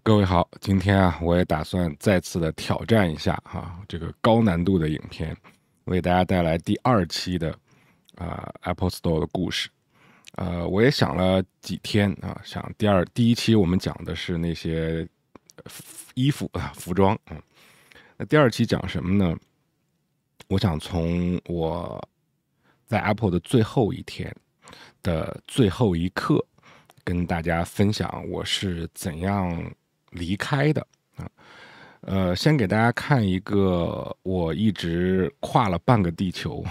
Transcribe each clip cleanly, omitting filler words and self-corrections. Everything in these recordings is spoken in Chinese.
各位好，今天我也打算再次的挑战一下这个高难度的影片，为大家带来第二期的Apple Store 的故事。我也想了几天想第一期我们讲的是那些衣服服装那第二期讲什么呢？我想从我在 Apple 的最后一天的最后一刻，跟大家分享我是怎样离开的先给大家看一个我一直跨了半个地球，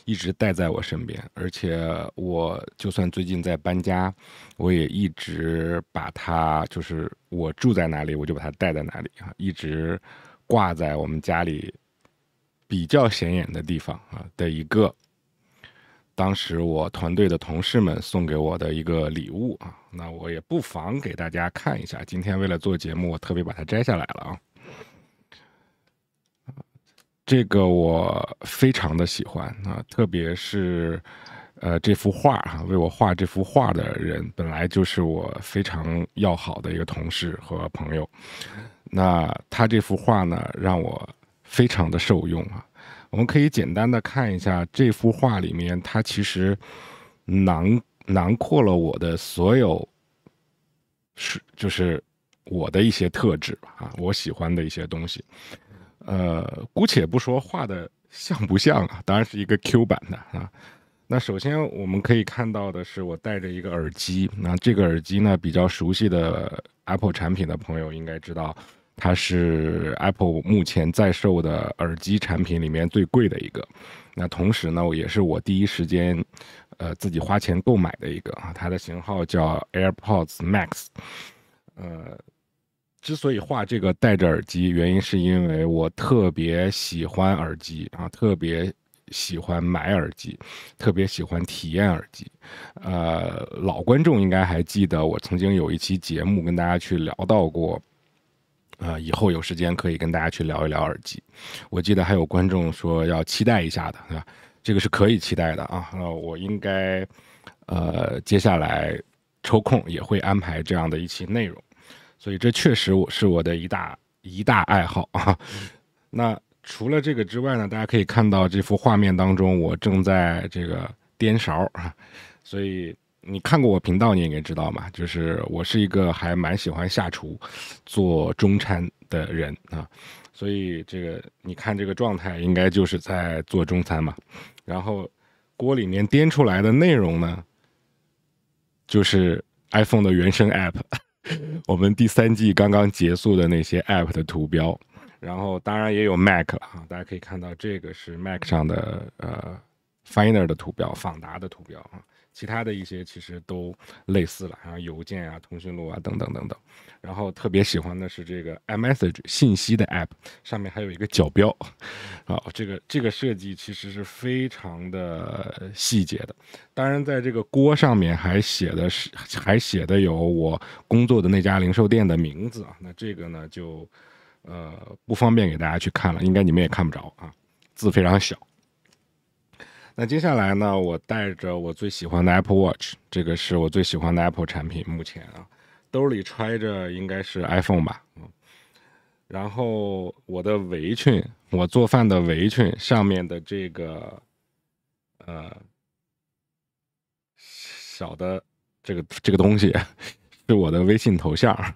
一直带在我身边，而且我就算最近在搬家，我也一直把它，就是我住在哪里，我就把它带在哪里一直挂在我们家里比较显眼的地方的一个。当时我团队的同事们送给我的一个礼物那我也不妨给大家看一下。今天为了做节目，我特别把它摘下来了这个我非常的喜欢特别是这幅画为我画这幅画的人本来就是我非常要好的一个同事和朋友。那他这幅画呢，让我非常的受用我们可以简单的看一下这幅画里面，它其实囊括了我的所有就是我的一些特质我喜欢的一些东西。姑且不说画的像不像当然是一个 Q 版的那首先我们可以看到的是，我戴着一个耳机。那这个耳机呢，比较熟悉的 Apple 产品的朋友应该知道，它是 Apple 目前在售的耳机产品里面最贵的一个。那同时呢，也是我第一时间自己花钱购买的一个它的型号叫 AirPods Max。之所以画这个戴着耳机，原因是因为我特别喜欢耳机特别喜欢买耳机，特别喜欢体验耳机。老观众应该还记得，我曾经有一期节目跟大家去聊到过。以后有时间可以跟大家去聊一聊耳机。我记得还有观众说要期待一下的，对吧？这个是可以期待的我应该接下来抽空也会安排这样的一期内容。所以这确实是我的一大爱好那除了这个之外呢，大家可以看到这幅画面当中，我正在这个颠勺所以你看过我频道，你应该知道嘛，就是我是一个还蛮喜欢下厨做中餐的人所以这个你看这个状态，应该就是在做中餐嘛。然后锅里面颠出来的内容呢，就是 iPhone 的原生 App。我们第三季刚刚结束的那些 App 的图标，然后当然也有 Mac 了大家可以看到这个是 Mac 上的Finder 的图标，访达的图标其他的一些其实都类似了，然后邮件通讯录等等等等。然后特别喜欢的是这个 iMessage 信息的 App， 上面还有一个角标这个设计其实是非常的细节的。当然，在这个锅上面还写的有我工作的那家零售店的名字那这个呢就不方便给大家去看了，应该你们也看不着字非常小。那接下来呢，我带着我最喜欢的 Apple Watch， 这个是我最喜欢的 Apple 产品，目前兜里揣着应该是 iPhone 吧然后我的围裙，我做饭的围裙上面的这个小的这个东西是我的微信头像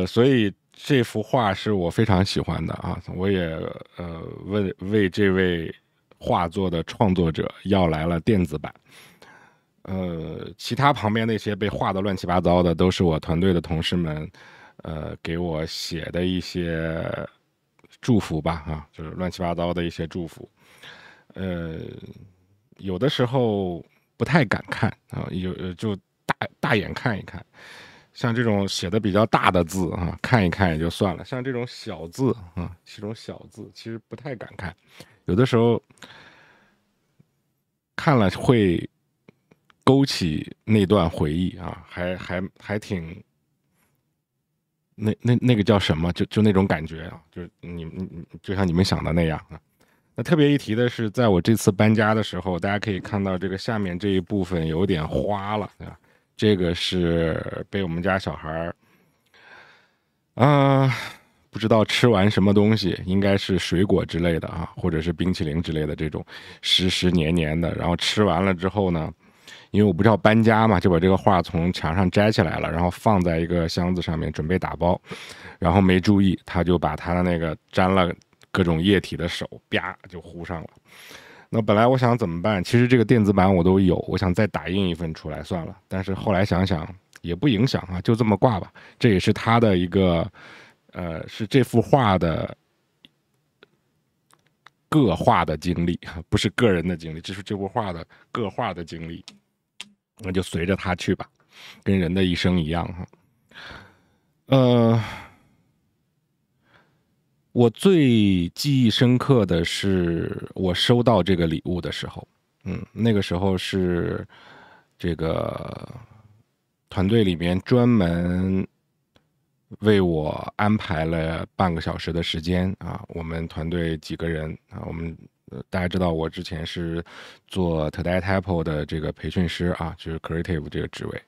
所以这幅画是我非常喜欢的我也为这位画作的创作者要来了电子版。其他旁边那些被画的乱七八糟的，都是我团队的同事们给我写的一些祝福吧就是乱七八糟的一些祝福。有的时候不太敢看就大眼看一看。像这种写的比较大的字看一看也就算了。像这种小字其实不太敢看，有的时候看了会勾起那段回忆还挺那个叫什么，就那种感觉就是就像你们想的那样那特别一提的是，在我这次搬家的时候，大家可以看到这个下面这一部分有点花了，对吧？这个是被我们家小孩儿啊，不知道吃完什么东西，应该是水果之类的啊，或者是冰淇淋之类的这种湿湿黏黏的。然后吃完了之后呢，因为我不知道搬家嘛，就把这个画从墙上摘起来了，然后放在一个箱子上面准备打包，然后没注意，他就把他的那个沾了各种液体的手啪就糊上了。那本来我想怎么办？其实这个电子版我都有，我想再打印一份出来算了。但是后来想想也不影响啊，就这么挂吧。这也是他的一个，是这幅画的个画的经历，不是个人的经历，这是这幅画的个画的经历。那就随着他去吧，跟人的一生一样哈。我最记忆深刻的是我收到这个礼物的时候，那个时候是这个团队里面专门为我安排了半个小时的时间啊。我们团队几个人啊，大家知道我之前是做 Today Apple 的这个培训师啊，就是 Creative 这个职位。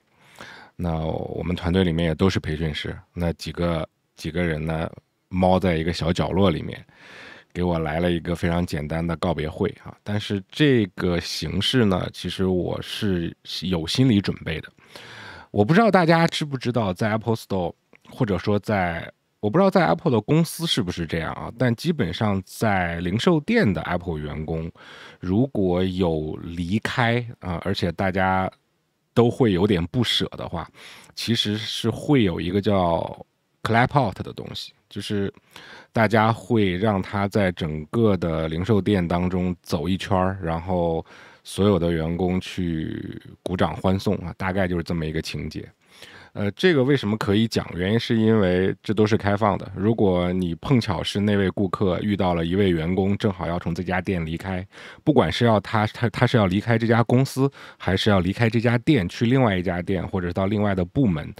那我们团队里面也都是培训师，那几个人呢，猫在一个小角落里面，给我来了一个非常简单的告别会啊。但是这个形式呢，其实我是有心理准备的。我不知道大家知不知道，在 Apple Store 或者说我不知道在 Apple 的公司是不是这样啊，但基本上在零售店的 Apple 员工，如果有离开啊，而且大家都会有点不舍的话，其实是会有一个叫 clap out 的东西，就是大家会让他在整个的零售店当中走一圈，然后所有的员工去鼓掌欢送啊，大概就是这么一个情节。这个为什么可以讲？原因是因为这都是开放的。如果你碰巧是那位顾客遇到了一位员工正好要从这家店离开，不管是要他是要离开这家公司，还是要离开这家店去另外一家店，或者是到另外的部门，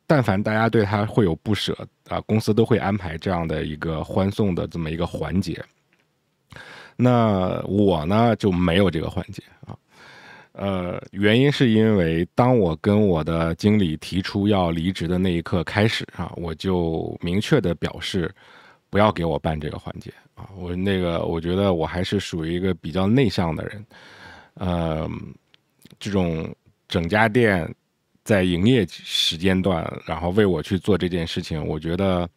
但凡大家对他会有不舍啊，公司都会安排这样的一个欢送的这么一个环节。那我呢就没有这个环节啊。原因是因为当我跟我的经理提出要离职的那一刻开始啊，我就明确的表示不要给我办这个环节啊。我觉得我还是属于一个比较内向的人，这种整家店在营业时间段，然后为我去做这件事情，我觉得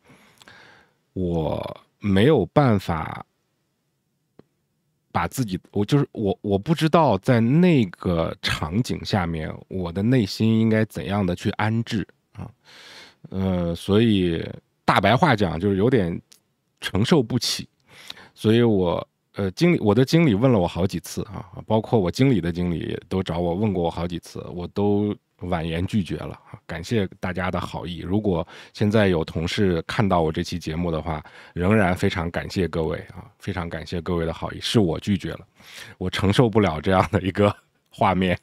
我没有办法把自己，我不知道在那个场景下面，我的内心应该怎样的去安置啊？所以大白话讲就是有点承受不起，所以我的经理问了我好几次啊，包括我经理的经理也都找我问过我好几次，我都婉言拒绝了啊。感谢大家的好意，如果现在有同事看到我这期节目的话，仍然非常感谢各位啊，非常感谢各位的好意，是我拒绝了，我承受不了这样的一个画面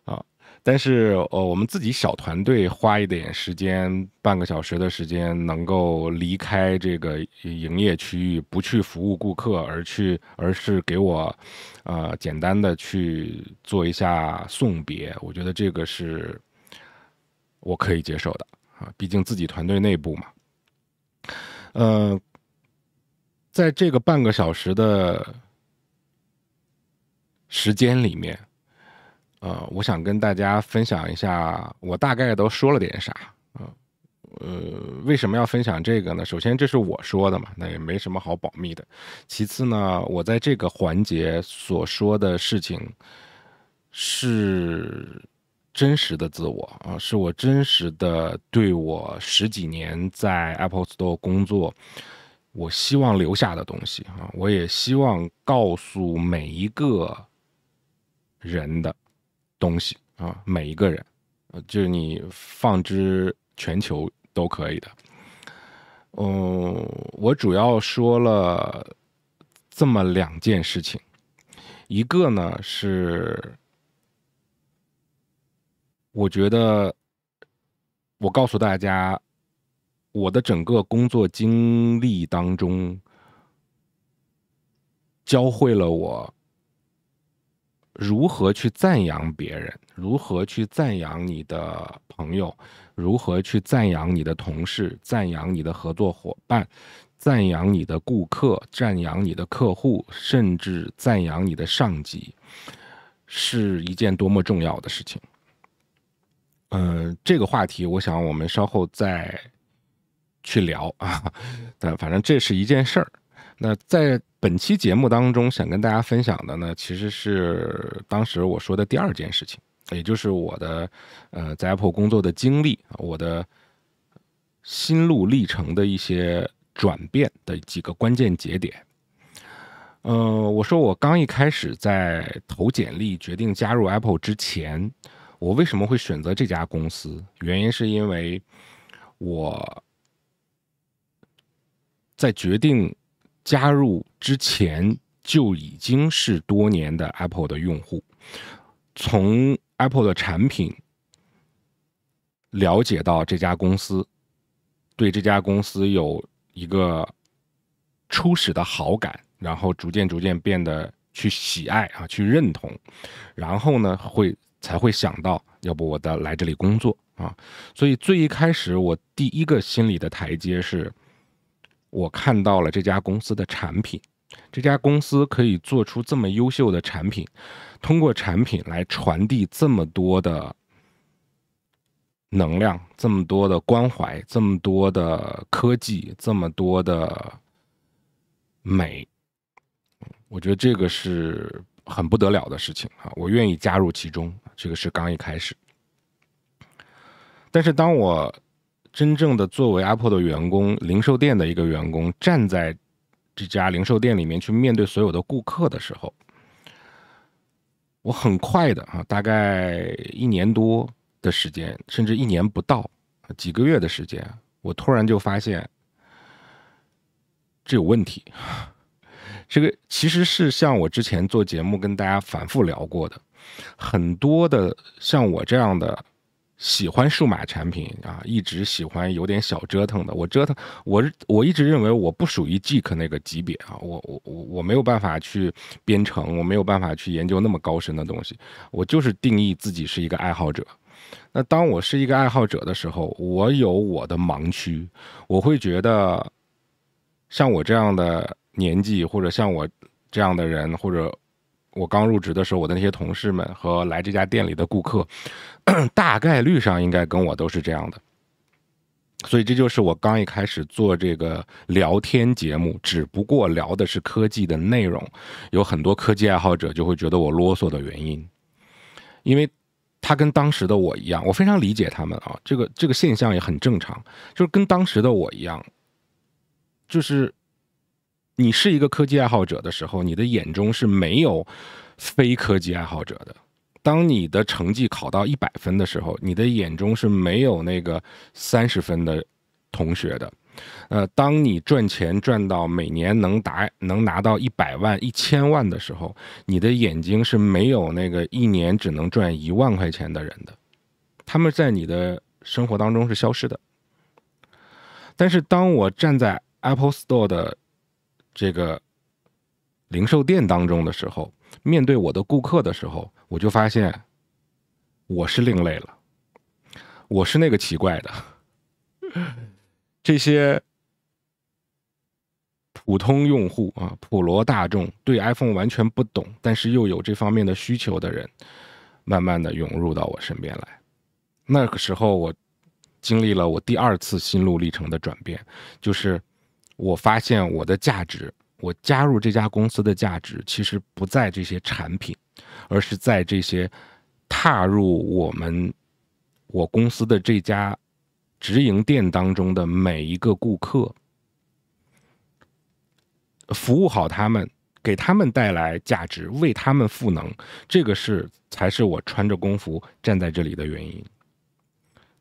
啊。但是我们自己小团队花一点时间，半个小时的时间，能够离开这个营业区域，不去服务顾客，而是给我，简单的去做一下送别，我觉得这个是我可以接受的啊，毕竟自己团队内部嘛。在这个半个小时的时间里面，我想跟大家分享一下，我大概都说了点啥啊。为什么要分享这个呢？首先，这是我说的嘛，那也没什么好保密的。其次呢，我在这个环节所说的事情是真实的自我啊，是我真实的对我十几年在 Apple Store 工作，我希望留下的东西啊，我也希望告诉每一个人的东西啊，每一个人，就是你放之全球都可以的。我主要说了这么两件事情，一个呢是我觉得我告诉大家，我的整个工作经历当中，教会了我如何去赞扬别人，如何去赞扬你的朋友，如何去赞扬你的同事，赞扬你的合作伙伴，赞扬你的顾客，赞扬你的客户，甚至赞扬你的上级，是一件多么重要的事情。这个话题我想我们稍后再去聊啊，但反正这是一件事儿。那在本期节目当中想跟大家分享的呢，其实是当时我说的第二件事情，也就是我的在 Apple 工作的经历，我的心路历程的一些转变的几个关键节点。我说我刚一开始在投简历决定加入 Apple 之前，我为什么会选择这家公司？原因是因为我在决定加入之前就已经是多年的 Apple 的用户，从 Apple 的产品了解到这家公司，对这家公司有一个初始的好感，然后逐渐变得去喜爱啊，去认同，然后呢才会想到要不我来这里工作啊。所以最一开始我第一个心理的台阶是我看到了这家公司的产品，这家公司可以做出这么优秀的产品，通过产品来传递这么多的能量，这么多的关怀，这么多的科技，这么多的美，我觉得这个是很不得了的事情啊！我愿意加入其中，这个是刚一开始。但是当我真正的作为 Apple 的员工，零售店的一个员工，站在这家零售店里面去面对所有的顾客的时候，我很快的啊，大概1年多的时间，甚至1年不到，几个月的时间，我突然就发现这有问题。这个其实是像我之前做节目跟大家反复聊过的，很多的像我这样的喜欢数码产品啊，一直喜欢有点小折腾的，我一直认为我不属于 geek 那个级别啊，我没有办法去编程，我没有办法去研究那么高深的东西，我就是定义自己是一个爱好者。那当我是一个爱好者的时候，我有我的盲区，我会觉得像我这样的年纪，或者像我这样的人，或者我刚入职的时候我的那些同事们和来这家店里的顾客，大概率上应该跟我都是这样的。所以这就是我刚一开始做这个聊天节目，只不过聊的是科技的内容，有很多科技爱好者就会觉得我啰嗦的原因。因为他跟当时的我一样，我非常理解他们啊，这个现象也很正常，就是跟当时的我一样，就是你是一个科技爱好者的时候，你的眼中是没有非科技爱好者的。当你的成绩考到100分的时候，你的眼中是没有那个30分的同学的。当你赚钱赚到每年能拿到100万、1000万的时候，你的眼睛是没有那个1年只能赚1万块钱的人的。他们在你的生活当中是消失的。但是当我站在 Apple Store 的这个零售店当中的时候，面对我的顾客的时候，我就发现我是另类了，我是那个奇怪的。这些普通用户啊，普罗大众对 iPhone 完全不懂，但是又有这方面的需求的人，慢慢的涌入到我身边来。那个时候我经历了我第2次心路历程的转变，就是我发现我的价值，我加入这家公司的价值其实不在这些产品，而是在这些踏入我公司的这家直营店当中的每一个顾客，服务好他们，给他们带来价值，为他们赋能，这个才是我穿着工服站在这里的原因。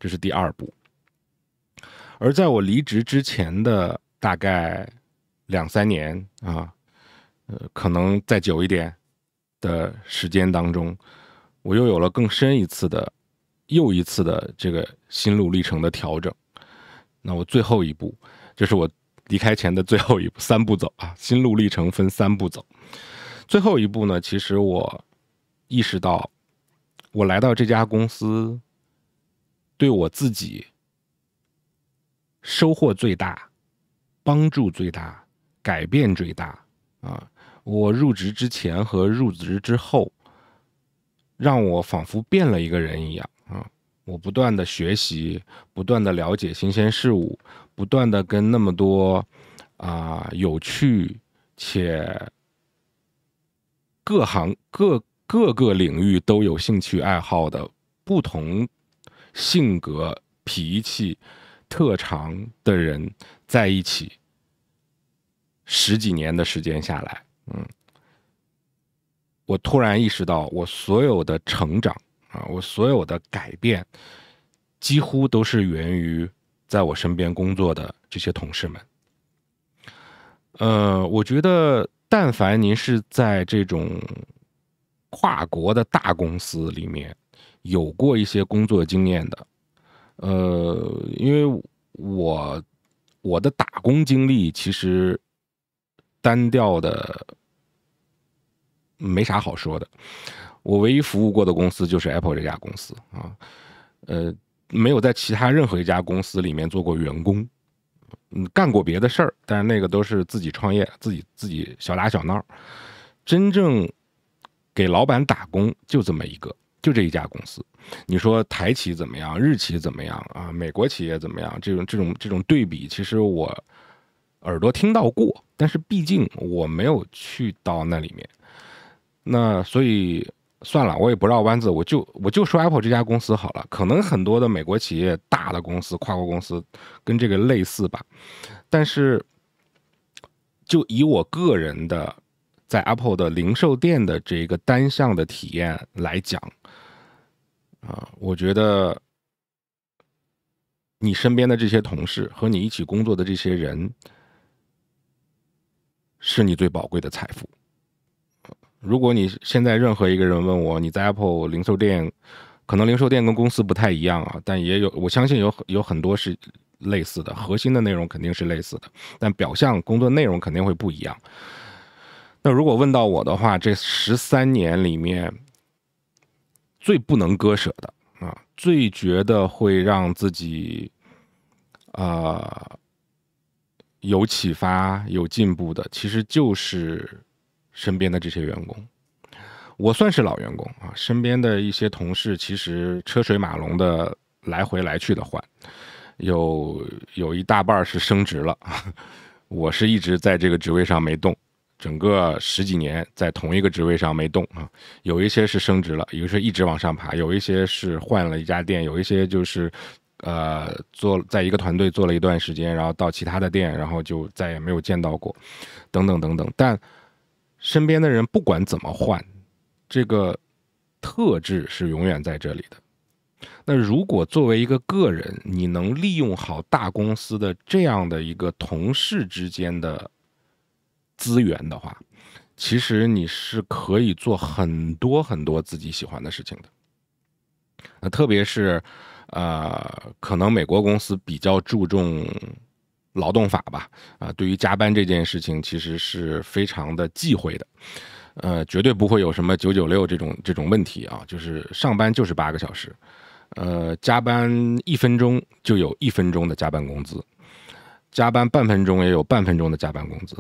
这是第2步。而在我离职之前的大概2-3年啊，可能再久一点的时间当中，我又有了更深又一次的这个心路历程的调整。那我最后一步，这是我离开前的最后一步，3步走啊，心路历程分3步走。最后一步呢，其实我意识到，我来到这家公司，对我自己收获最大、帮助最大、改变最大啊！我入职之前和入职之后，让我仿佛变了一个人一样啊！我不断的学习，不断的了解新鲜事物，不断的跟那么多有趣且各个领域都有兴趣爱好的不同性格、脾气、特长的人在一起，十几年的时间下来，我突然意识到，我所有的成长我所有的改变，几乎都是源于在我身边工作的这些同事们。我觉得，但凡您是在这种跨国的大公司里面有过一些工作经验的，因为我的打工经历其实单调的没啥好说的，我唯一服务过的公司就是 Apple 这家公司啊，没有在其他任何一家公司里面做过员工，干过别的事儿，但是那个都是自己创业，自己小打小闹，真正给老板打工就这么一个，就这一家公司。你说台企怎么样，日企怎么样啊？美国企业怎么样？这种对比，其实我耳朵听到过，但是毕竟我没有去到那里面。那所以算了，我也不绕弯子，我就说 Apple 这家公司好了。可能很多的美国企业、大的公司、跨国公司跟这个类似吧，但是就以我个人的在 Apple 的零售店的这个单项的体验来讲，我觉得你身边的这些同事和你一起工作的这些人，是你最宝贵的财富。如果你现在任何一个人问我你在 Apple 零售店，可能零售店跟公司不太一样啊，但也有，我相信有很多是类似的，核心的内容肯定是类似的，但表象工作内容肯定会不一样。那如果问到我的话，这13年里面最不能割舍的最觉得会让自己有启发、有进步的，其实就是身边的这些员工。我算是老员工身边的一些同事其实车水马龙的来回来去的换，有一大半是升职了，我是一直在这个职位上没动，整个10几年在同一个职位上没动有一些是升职了，有一些一直往上爬，有一些是换了一家店，有一些就是在一个团队做了一段时间，然后到其他的店，然后就再也没有见到过，等等等等。但身边的人不管怎么换，这个特质是永远在这里的。那如果作为一个个人，你能利用好大公司的这样的一个同事之间的资源的话，其实你是可以做很多很多自己喜欢的事情的。特别是可能美国公司比较注重劳动法吧，对于加班这件事情其实是非常的忌讳的。绝对不会有什么996这种问题啊，就是上班就是8个小时，加班1分钟就有1分钟的加班工资，加班半分钟也有半分钟的加班工资。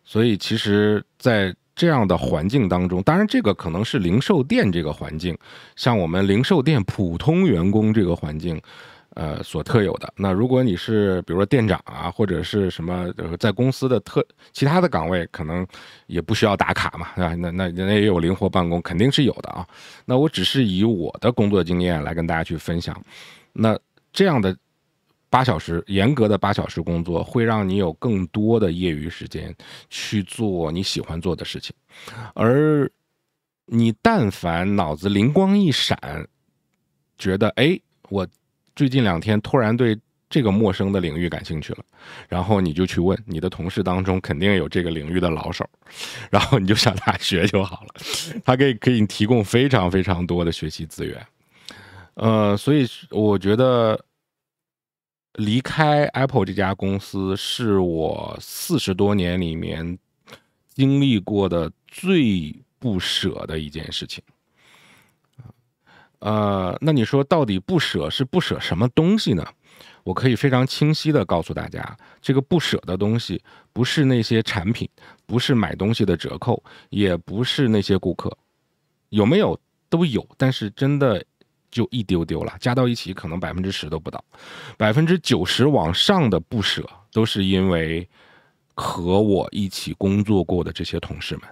所以其实在这样的环境当中，当然这个可能是零售店这个环境，像我们零售店普通员工这个环境所特有的。那如果你是比如说店长或者是什么在公司的其他的岗位，可能也不需要打卡嘛，那也有灵活办公，肯定是有的啊。那我只是以我的工作经验来跟大家去分享。那这样的严格的8小时工作，会让你有更多的业余时间去做你喜欢做的事情。而你但凡脑子灵光一闪，觉得我最近2天突然对这个陌生的领域感兴趣了，然后你就去问你的同事当中肯定有这个领域的老手，然后你就向他学就好了，他可以提供非常非常多的学习资源。所以我觉得离开 Apple 这家公司是我40多年里面经历过的最不舍的一件事情。那你说到底不舍是不舍什么东西呢？我可以非常清晰的告诉大家，这个不舍的东西不是那些产品，不是买东西的折扣，也不是那些顾客，有没有都有，但是真的就一丢丢了，加到一起可能10%都不到，90%往上的不舍都是因为和我一起工作过的这些同事们。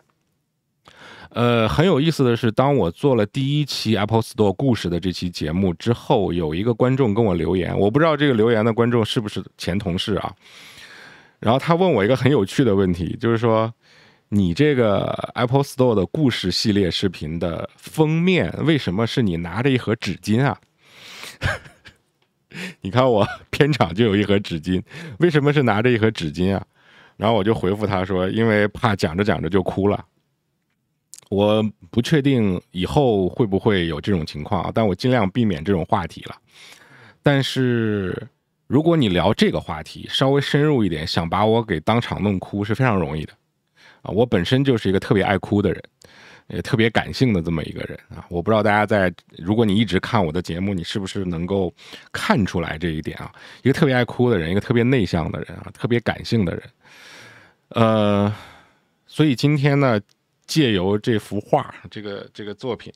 很有意思的是，当我做了第1期 Apple Store 故事的这期节目之后，有一个观众跟我留言，我不知道这个留言的观众是不是前同事啊。然后他问我一个很有趣的问题，就是说，你这个 Apple Store 的故事系列视频的封面为什么是你拿着一盒纸巾啊？你看我片场就有一盒纸巾，为什么是拿着一盒纸巾啊？然后我就回复他说，因为怕讲着讲着就哭了。我不确定以后会不会有这种情况，但我尽量避免这种话题了。但是如果你聊这个话题稍微深入一点，想把我给当场弄哭是非常容易的啊！我本身就是一个特别爱哭的人，也特别感性的这么一个人啊！我不知道大家如果你一直看我的节目，你是不是能够看出来这一点啊？一个特别爱哭的人，一个特别内向的人啊，特别感性的人，所以今天呢，借由这幅画，这个作品，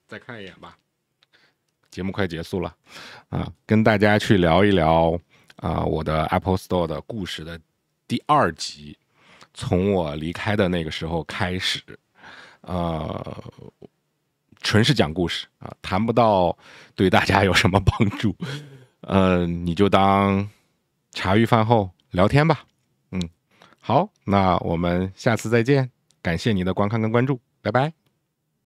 再看一眼吧。节目快结束了，跟大家去聊一聊我的 Apple Store 的故事的第2集，从我离开的那个时候开始，纯是讲故事啊，谈不到对大家有什么帮助，你就当茶余饭后聊天吧，好，那我们下次再见，感谢你的观看跟关注，拜拜。